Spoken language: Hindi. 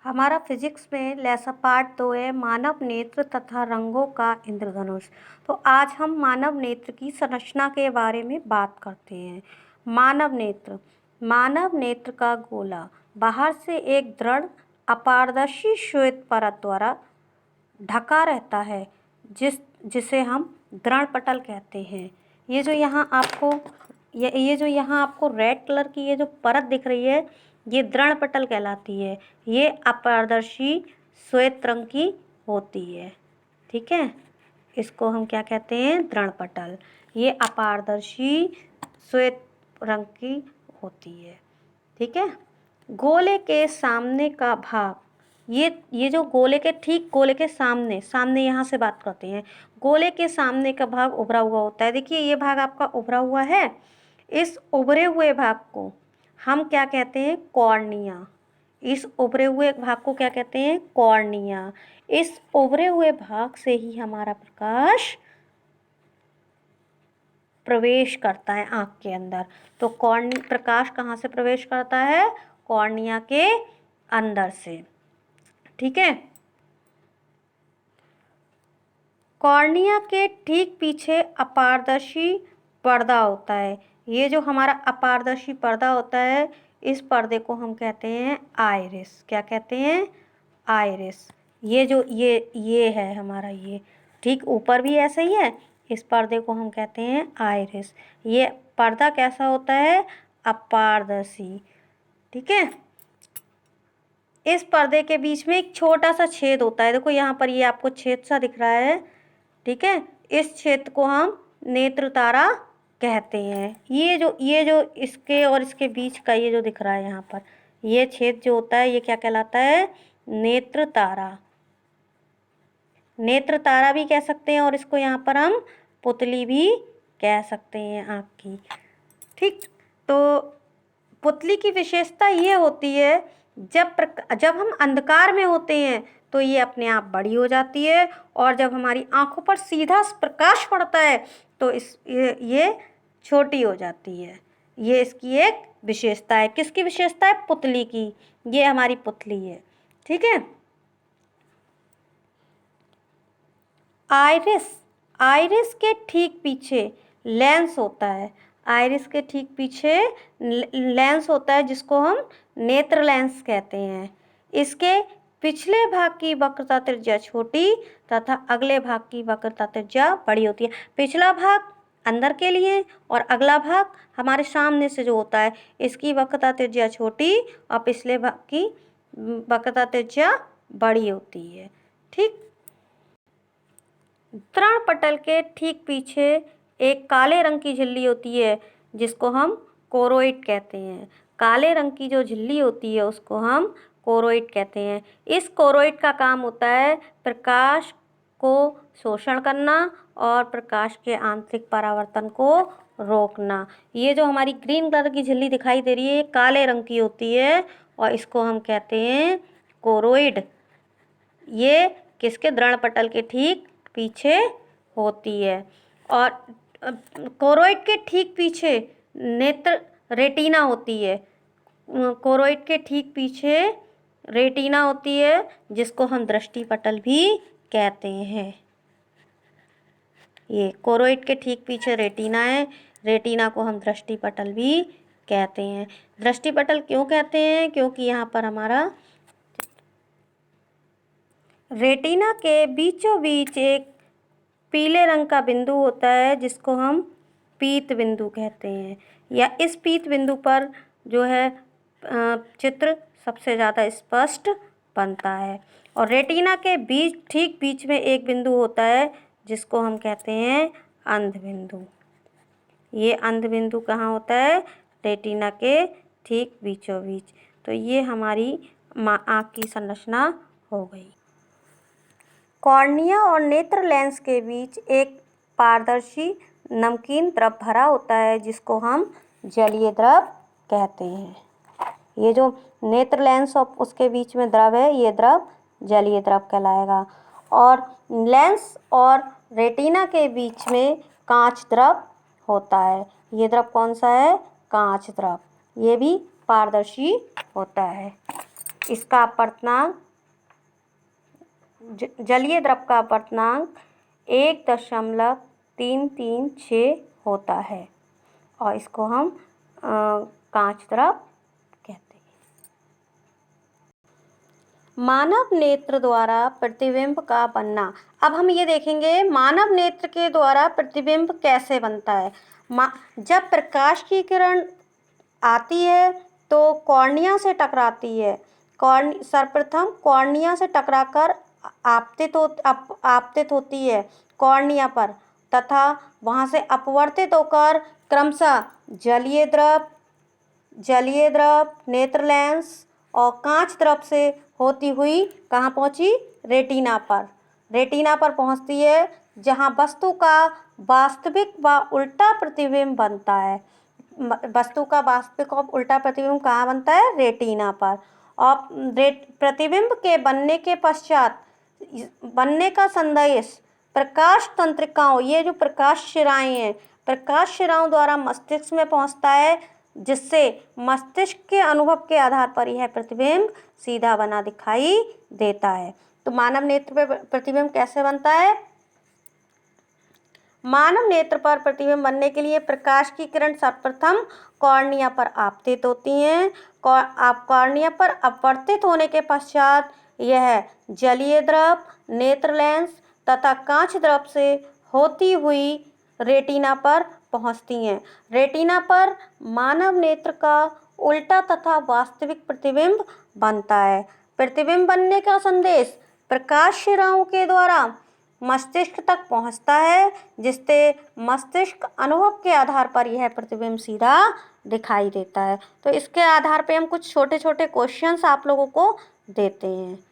हमारा फिजिक्स में लेसन पार्ट 2 है मानव नेत्र तथा रंगों का इंद्रधनुष। तो आज हम मानव नेत्र की संरचना के बारे में बात करते हैं। मानव नेत्र का गोला बाहर से एक दृढ़ अपारदर्शी श्वेत परत द्वारा ढका रहता है जिसे हम दृढ़पटल कहते हैं। ये जो यहाँ आपको रेड कलर की ये जो परत दिख रही है ये दृढ़पटल कहलाती है। ये अपारदर्शी श्वेत रंग की होती है। ठीक है, इसको हम क्या कहते हैं? दृढ़पटल। ये अपारदर्शी श्वेत रंग की होती है। ठीक है, गोले के सामने का भाग, ये जो गोले के सामने यहाँ से बात करते हैं। गोले के सामने का भाग उभरा हुआ होता है। देखिए ये भाग आपका उभरा हुआ है। इस उभरे हुए भाग को हम क्या कहते हैं? कॉर्निया। इस उभरे हुए भाग को क्या कहते हैं? कॉर्निया। इस उभरे हुए भाग से ही हमारा प्रकाश प्रवेश करता है आँख के अंदर। तो प्रकाश कहाँ से प्रवेश करता है? कॉर्निया के अंदर से। ठीक है, कॉर्निया के ठीक पीछे अपारदर्शी पर्दा होता है। ये जो हमारा अपारदर्शी पर्दा होता है इस पर्दे को हम कहते हैं आइरिस। क्या कहते हैं? आइरिस। ये है हमारा, ये ठीक ऊपर भी ऐसा ही है। इस पर्दे को हम कहते हैं आइरिस। ये पर्दा कैसा होता है? अपारदर्शी। ठीक है, इस पर्दे के बीच में एक छोटा सा छेद होता है। देखो यहाँ पर ये आपको छेद सा दिख रहा है। ठीक है, इस छेद को हम नेत्र तारा कहते हैं। ये जो इसके और इसके बीच का ये जो दिख रहा है यहाँ पर ये छेद जो होता है ये क्या कहलाता है? नेत्र तारा। नेत्र तारा भी कह सकते हैं और इसको यहाँ पर हम पुतली भी कह सकते हैं आँख की। ठीक, तो पुतली की विशेषता ये होती है जब हम अंधकार में होते हैं तो ये अपने आप बड़ी हो जाती है और जब हमारी आंखों पर सीधा प्रकाश पड़ता है तो ये छोटी हो जाती है। ये इसकी एक विशेषता है। किसकी विशेषता है? पुतली की। ये हमारी पुतली है। ठीक है, आइरिस के ठीक पीछे लेंस होता है। आइरिस के ठीक पीछे लेंस होता है जिसको हम नेत्र लेंस कहते हैं। इसके पिछले भाग की वक्रता त्रिज्या छोटी तथा अगले भाग की वक्रता त्रिज्या बड़ी होती है। पिछला भाग अंदर के लिए और अगला भाग हमारे सामने से जो होता है इसकी वक्रता त्रिज्या छोटी और पिछले भाग की वक्रता त्रिज्या बड़ी होती है। ठीक, दृढ़पटल के ठीक पीछे एक काले रंग की झिल्ली होती है जिसको हम कोरोइड कहते हैं। काले रंग की जो झिल्ली होती है उसको हम कोरोइड कहते हैं। इस कोरोइड का काम होता है प्रकाश को शोषण करना और प्रकाश के आंतरिक परावर्तन को रोकना। ये जो हमारी ग्रीन कलर की झिल्ली दिखाई दे रही है काले रंग की होती है और इसको हम कहते हैं कोरोइड। ये किसके? दृढ़पटल के ठीक पीछे होती है। और कोरोइड के ठीक पीछे नेत्र रेटिना होती है। कोरोइड के ठीक पीछे रेटिना होती है जिसको हम दृष्टिपटल भी कहते हैं। ये कोरोइड के ठीक पीछे रेटिना है। रेटिना को हम दृष्टिपटल भी कहते हैं। दृष्टिपटल क्यों कहते हैं? क्योंकि यहाँ पर हमारा रेटिना के बीचों बीच एक पीले रंग का बिंदु होता है जिसको हम पीत बिंदु कहते हैं। या इस पीत बिंदु पर जो है चित्र सबसे ज़्यादा स्पष्ट बनता है। और रेटिना के ठीक बीच में एक बिंदु होता है जिसको हम कहते हैं अंध बिंदु। ये अंध बिंदु कहाँ होता है? रेटिना के ठीक बीचों बीच। तो ये हमारी आँख की संरचना हो गई। कॉर्निया और नेत्र लेंस के बीच एक पारदर्शी नमकीन द्रव भरा होता है जिसको हम जलीय द्रव कहते हैं। ये जो नेत्र लेंस और उसके बीच में द्रव है ये द्रव जलीय द्रव कहलाएगा। और लेंस और रेटिना के बीच में कांच द्रव होता है। ये द्रव कौन सा है? कांच द्रव। ये भी पारदर्शी होता है। इसका अपवर्तनांक जलीय द्रव का अपवर्तनांक 1.336 होता है और इसको हम कांच द्रव कहते हैं। मानव नेत्र द्वारा प्रतिबिंब का बनना। अब हम ये देखेंगे मानव नेत्र के द्वारा प्रतिबिंब कैसे बनता है। जब प्रकाश की किरण आती है तो कॉर्निया से टकराती है। सर्वप्रथम कॉर्निया से टकराकर आपतित होती है कॉर्निया पर तथा वहाँ से अपवर्तित होकर क्रमशः जलीय द्रव, नेत्र लेंस और कांच द्रव से होती हुई कहाँ पहुँची? रेटिना पर पहुँचती है, जहाँ वस्तु का वास्तविक व उल्टा प्रतिबिंब बनता है। वस्तु का वास्तविक और उल्टा प्रतिबिंब कहाँ बनता है? रेटिना पर। और प्रतिबिंब के बनने के पश्चात बनने का संदेश प्रकाश तंत्रिकाओं, ये जो प्रकाश शिराएं हैं, प्रकाश शिराओं द्वारा मस्तिष्क में पहुंचता है, जिससे मस्तिष्क के अनुभव के आधार पर यह प्रतिबिंब सीधा बना दिखाई देता है। तो मानव नेत्र पर प्रतिबिंब कैसे बनता है? मानव नेत्र पर प्रतिबिंब बनने के लिए प्रकाश की किरण सर्वप्रथम कॉर्निया पर आपतित होती हैं। कॉर्निया पर अपवर्तित होने के पश्चात यह जलीय द्रव, नेत्र लेंस तथा कांच द्रव से होती हुई रेटिना पर पहुंचती हैं। रेटिना पर मानव नेत्र का उल्टा तथा वास्तविक प्रतिबिंब बनता है। प्रतिबिंब बनने का संदेश प्रकाश शिराओं के द्वारा मस्तिष्क तक पहुंचता है, जिससे मस्तिष्क अनुभव के आधार पर यह प्रतिबिंब सीधा दिखाई देता है। तो इसके आधार पे हम कुछ छोटे छोटे क्वेश्चंस आप लोगों को देते हैं।